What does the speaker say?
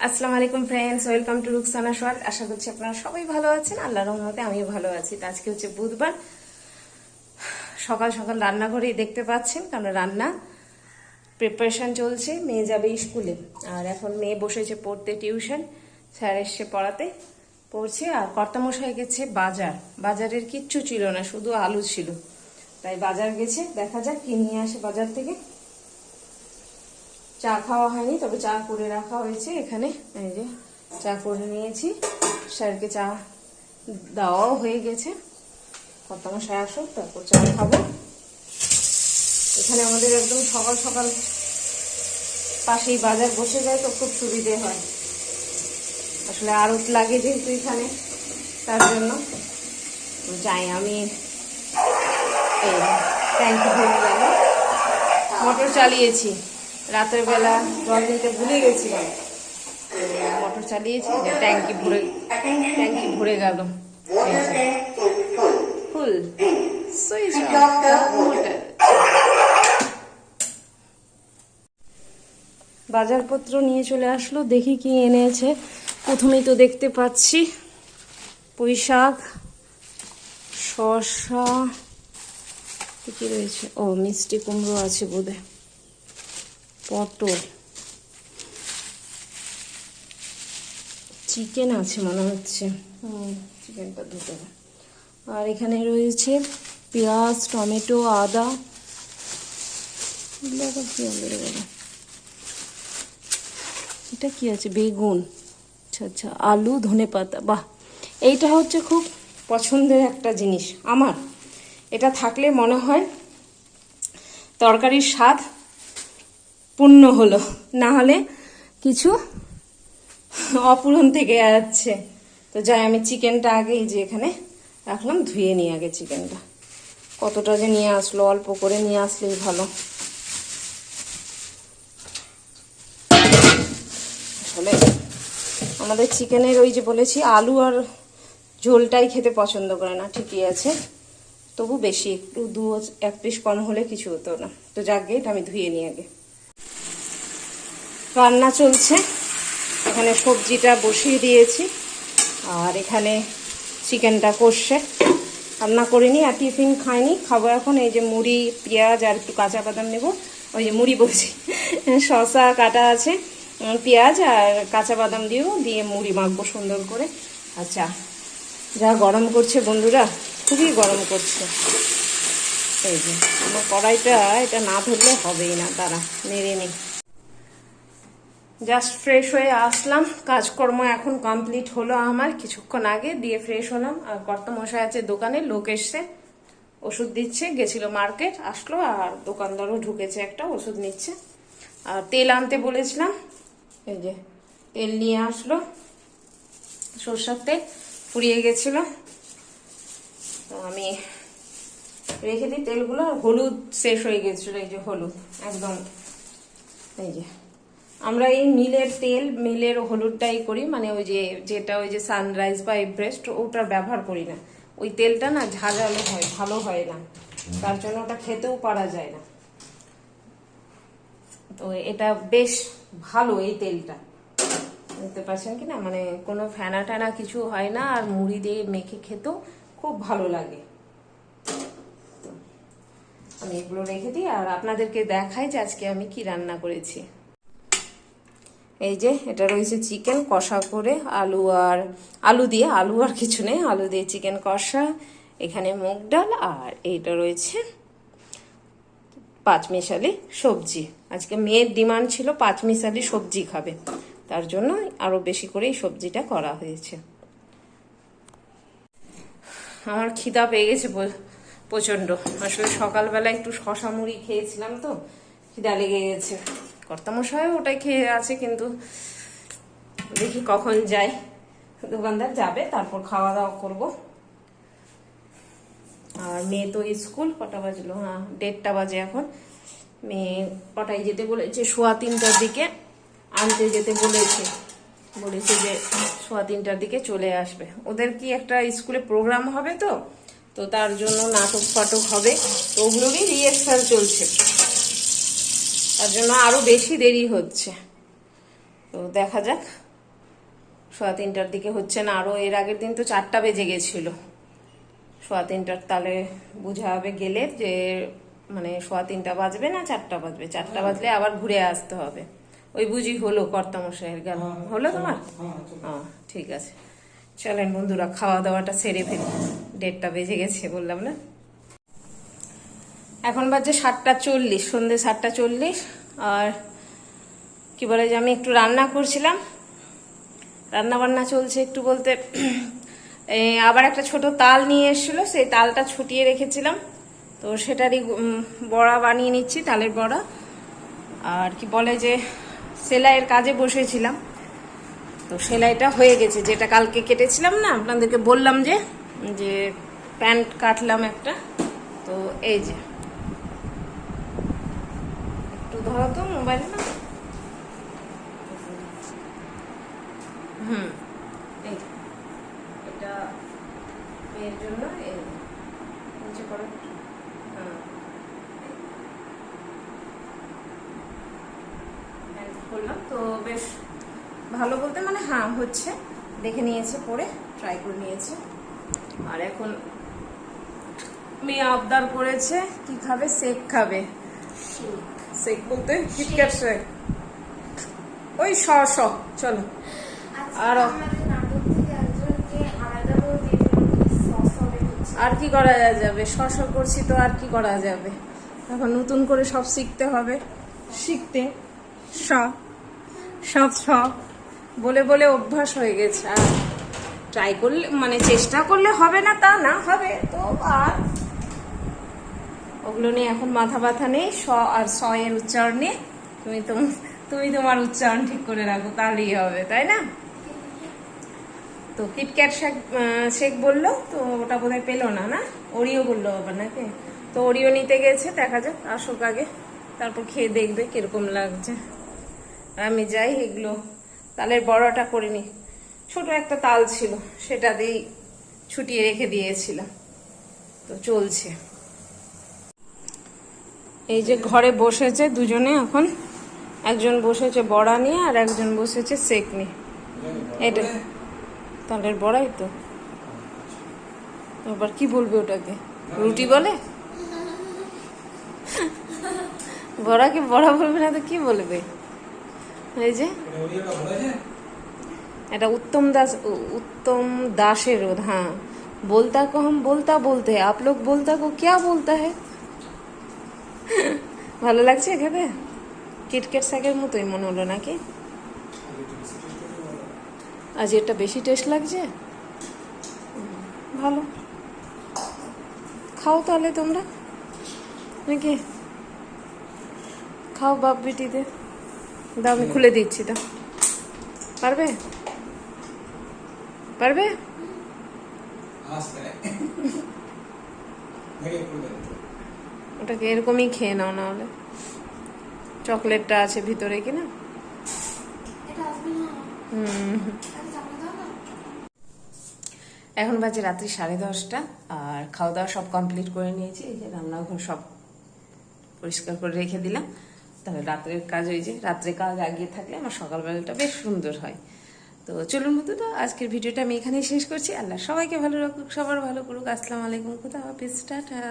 আসসালামু আলাইকুম friends, welcome to Ruksana world. আশা করছি আপনারা সবাই ভালো আছেন। আল্লাহর রহমতে আমিও ভালো আছি। তো আজকে হচ্ছে বুধবার, সকাল সকাল রান্নাঘরেই দেখতে পাচ্ছেন, কারণ রান্না প্রিপারেশন চলছে। মেয়ে যাবে স্কুলে, আর এখন মেয়ে বসেছে পড়তে, টিউশন স্যার এসছে পড়াতে, পড়ছে। আর কর্তামশাই গেছে বাজারের কিচ্ছু ছিল না, শুধু আলু ছিল, তাই বাজার গেছে। দেখা যাক কি নিয়ে আসে বাজার থেকে। চা খাওয়া হয়নি, তবে চা করে রাখা হয়েছে এখানে। এই যে চা করে নিয়েছি, স্যারকে চা দেওয়াও হয়ে গেছে। কর্তামশাই আসুক, তারপর চা খাবো। এখানে আমাদের একদম সকাল সকাল পাশেই বাজার বসে যায়, তো খুব সুবিধে হয়। আসলে আড়ত লাগে যেহেতু এখানে, তার জন্য যাই আমি। এই ট্যাঙ্কি ভরে গেল, মোটর চালিয়েছি রাতের বেলা, জল নিতে ভুলে গেছিলাম, মোটর চালিয়েছি, ট্যাঙ্কি ভরে গেল ফুল। Switch motor. বাজারপত্র নিয়ে চলে আসলো, দেখি কি এনেছে। প্রথমেই তো দেখতে পাচ্ছি পুঁই শাক, শসা, কি রয়েছে, ও মিষ্টি কুমড়ো আছে বোধহয়, পটল, চিকেন আছে মনে হচ্ছে। চিকেনটা ধুতে হবে। আর এখানে রয়েছে পেঁয়াজ, টমেটো, আদা, এটা কি আছে, বেগুন, আচ্ছা আচ্ছা, আলু, ধনেপাতা। বাহ, এইটা হচ্ছে খুব পছন্দের একটা জিনিস আমার। এটা থাকলে মনে হয় তরকারির স্বাদ পূর্ণ হলো, না হলে কিছু অপূরণ থেকে যাচ্ছে। তো যাই, আমি চিকেনটা আগে এই যে এখানে রাখলাম, ধুয়ে নিই আগে চিকেনটা। কতটা যে নিয়ে আসলো, অল্প করে নিয়ে আসলেই ভালো। আসলে আমাদের চিকেনের ওই যে বলেছি, আলু আর ঝোলটাই খেতে পছন্দ করে না, ঠিকই আছে, তবু বেশি একটু এক পিস কম হলে কিছু হতো না। তো যাক, এটা আমি ধুয়ে নিই আগে। রান্না চলছে, এখানে সবজিটা বসিয়ে দিয়েছি, আর এখানে চিকেনটা কষছে। রান্না করিনি, আর টিফিন খাইনি, খাবো এখন। এই যে মুড়ি, পেঁয়াজ আর একটু কাঁচা বাদাম নেবো। ওই যে মুড়ি বলছি, শসা কাটা আছে, পেঁয়াজ আর কাঁচা বাদাম দিয়ে মুড়ি মাখবো সুন্দর করে। আচ্ছা, যা গরম করছে বন্ধুরা, খুবই গরম করছে। এই যে আমার কড়াইটা, এটা না ধরলে হবেই না, তারা নেড়ে নিই। জাস্ট ফ্রেশ হয়ে আসলাম, কাজকর্ম এখন কমপ্লিট হলো আমার, কিছুক্ষণ আগে দিয়ে ফ্রেশ হলাম। আর কর্তামশাই আছে দোকানে, লোক এসছে, ওষুধ দিচ্ছে, গেছিল মার্কেট, আসলো, আর দোকানদারও ঢুকেছে, একটা ওষুধ নিচ্ছে। আর তেল আনতে বলেছিলাম, এই যে তেল নিয়ে আসলো, সরষের তেল ফুরিয়ে গেছিল, তো আমি রেখে দিই তেলগুলো। আর হলুদ শেষ হয়ে গেছিল, এই যে হলুদ একদম, এই যে আমরা এই মিলের তেল, মিলের হলুদটাই করি, মানে ওই যে যেটা ওই যে সানরাইজ বা এভারেস্ট, ওটার ব্যবহার করি না। ওই তেলটা না ঝাঁঝালো হয়, ভালো হয় না, তার জন্য ওটা খেতেও পারা যায় না। তো এটা বেশ ভালো, এই তেলটা, বুঝতে পারছেন কি না, মানে কোনো ফেনা টানা কিছু হয় না, আর মুড়ি দিয়ে মেখে খেতেও খুব ভালো লাগে। আমি এগুলো রেখে দিই, আর আপনাদেরকে দেখাই যে আজকে আমি কি রান্না করেছি। এই যে এটা রয়েছে চিকেন কষা করে, আলু দিয়ে, আলু আর কিছু নেই, আলু দিয়ে চিকেন কষা। এখানে মুগ ডাল, আর এইটা রয়েছে পাঁচমিশালি সবজি। আজকে মেয়ের ডিমান্ড ছিল পাঁচমিশালি সবজি খাবে, তার জন্য আরো বেশি করে এই সবজিটা করা হয়েছে। আমার খিদা পেয়ে গেছে প্রচন্ড। আসলে সকালবেলা একটু শশা মুড়ি খেয়েছিলাম, তো খিদা লেগে গেছে। কর্তামশাই ওটাই খেয়ে আছে, কিন্তু দেখি কখন যাই, দোকানদার যাবে তারপর খাওয়া দাওয়া করব। আর মেয়ে তো স্কুল, কটা বাজলো, 1:30 বাজে এখন। মেয়ে কটায় যেতে বলেছে, 3:15টার দিকে আনতে যেতে বলেছে যে 3:15টার দিকে চলে আসবে। ওদের কি একটা স্কুলে প্রোগ্রাম হবে, তো তার জন্য নাটক ফাটক হবে, তো ওগুলোরই রিহার্সাল চলছে, তার জন্য আরো বেশি দেরি হচ্ছে। তো দেখা যাক 3:15 দিকে হচ্ছে না, আরও এর আগের দিন তো 4টা বেজে গেছিলো। 3:15 তাহলে বোঝা হবে গেলে যে মানে 3:15 বাজবে না 4টা বাজবে। 4টা বাজলে আবার ঘুরে আসতে হবে। ওই বুঝি হলো কর্তামশাইয়ের গেল, হলো তোমার? হ্যাঁ ঠিক আছে, চলেন বন্ধুরা খাওয়া দাওয়াটা সেরে ফেলি, 1:30 বেজে গেছে বললাম না। এখন বাজে 7:40, সন্ধ্যে 7:40। আর কি বলে যে আমি একটু রান্না করছিলাম, রান্না বান্না চলছে একটু বলতে আবার একটা ছোট তাল নিয়ে এসেছিলো, সেই তালটা ছুটিয়ে রেখেছিলাম, তো সেটারই বড়া বানিয়ে নিচ্ছি, তালের বড়া। আর কি বলে যে সেলাইয়ের কাজে বসেছিলাম, তো সেলাইটা হয়ে গেছে, যেটা কালকে কেটেছিলাম না আপনাদেরকে বললাম যে যে প্যান্ট কাটলাম একটা, তো এই যে একটু ধরো তো মোবাইলে না, এই এটা মেয়ের জন্য এই নিচে করো। করলাম তো বেশ ভালো বলতে মানে হ্যাঁ হচ্ছে, দেখে নিয়েছে, পরে ট্রাই করে নিয়েছে। আর এখন মেয়ে আবদার করেছে কি খাবে, শেক খাবে। শেক বলতে কিটক্যাট শেক, ওই চলো। আর কি করা যাবে, করছি তো আর কি করা যাবে, এখন নতুন করে সব শিখতে হবে। শিখতে সব বলে বলে অভ্যাস হয়ে গেছে, আর ট্রাই করলে মানে চেষ্টা করলে হবে না তা না, হবে তো। আর ওগুলো নিয়ে এখন মাথা ব্যথা নেই, আর এর উচ্চারণ নিয়ে তুমি তোমার উচ্চারণ ঠিক করে রাখো, তাহলেই হবে, তাই না? তো কিটক্যাট শেক বললো, তো ওটা বোধহয় পেলো না, না ওরিও বললো আবার নাকি, তো ওরিও নিতে গেছে, দেখা যাক আসুক আগে, তারপর খেয়ে দেখবে কিরকম লাগছে। আমি যাই, এগুলো তালের বড়াটা করিনি, ছোট একটা তাল ছিল সেটা দিয়েই ছুটিয়ে রেখে দিয়েছিলাম, তো চলছে। এই যে ঘরে বসেছে দুজনে, এখন একজন বসেছে বড়া নিয়ে আর একজন বসেছে সেক নিয়ে। এটা তালের বড়াই তো, আবার কি বলবে ওটাকে, রুটি বলে? বড়াকে বড়া বলবে না তো কি বলবে? এই যে এটা उत्तम दासेर, हाँ बोलता को हम बोलता बोलते हैं, आप लोग बोलता को क्या बोलता है? ভালো লাগছে খেতে, কিটক্যাট শেকের মতোই মনে হলো নাকি? আজ এটা বেশি টেস্ট লাগছে, ভালো। খাও তাহলে তোমরা নাকি, খাও বাপ বেটিতে, দাও আমি খুলে দিচ্ছি, দাও। পারবে পারবে ওটাকে এরকমই খেয়ে নাও, না হলে চকলেটটা আছে ভিতরে কিনা। এখন বাজে রাত্রি 10:30, আর খাওয়া দাওয়া সব কমপ্লিট করে নিয়েছি। এই যে রান্নাঘর সব পরিষ্কার করে রেখে দিলাম, তাহলে রাত্রের কাজ, ওই যে রাত্রে কাজ আগিয়ে থাকলে আমার সকালবেলাটা বেশ সুন্দর হয়। তো চলুন বন্ধুরা, আজকের ভিডিওটা আমি এখানেই শেষ করছি। আল্লাহ সবাইকে ভালো রাখুক, সবার ভালো করুক। আসসালামু আলাইকুম, খুদা হাফেজ, টাটা।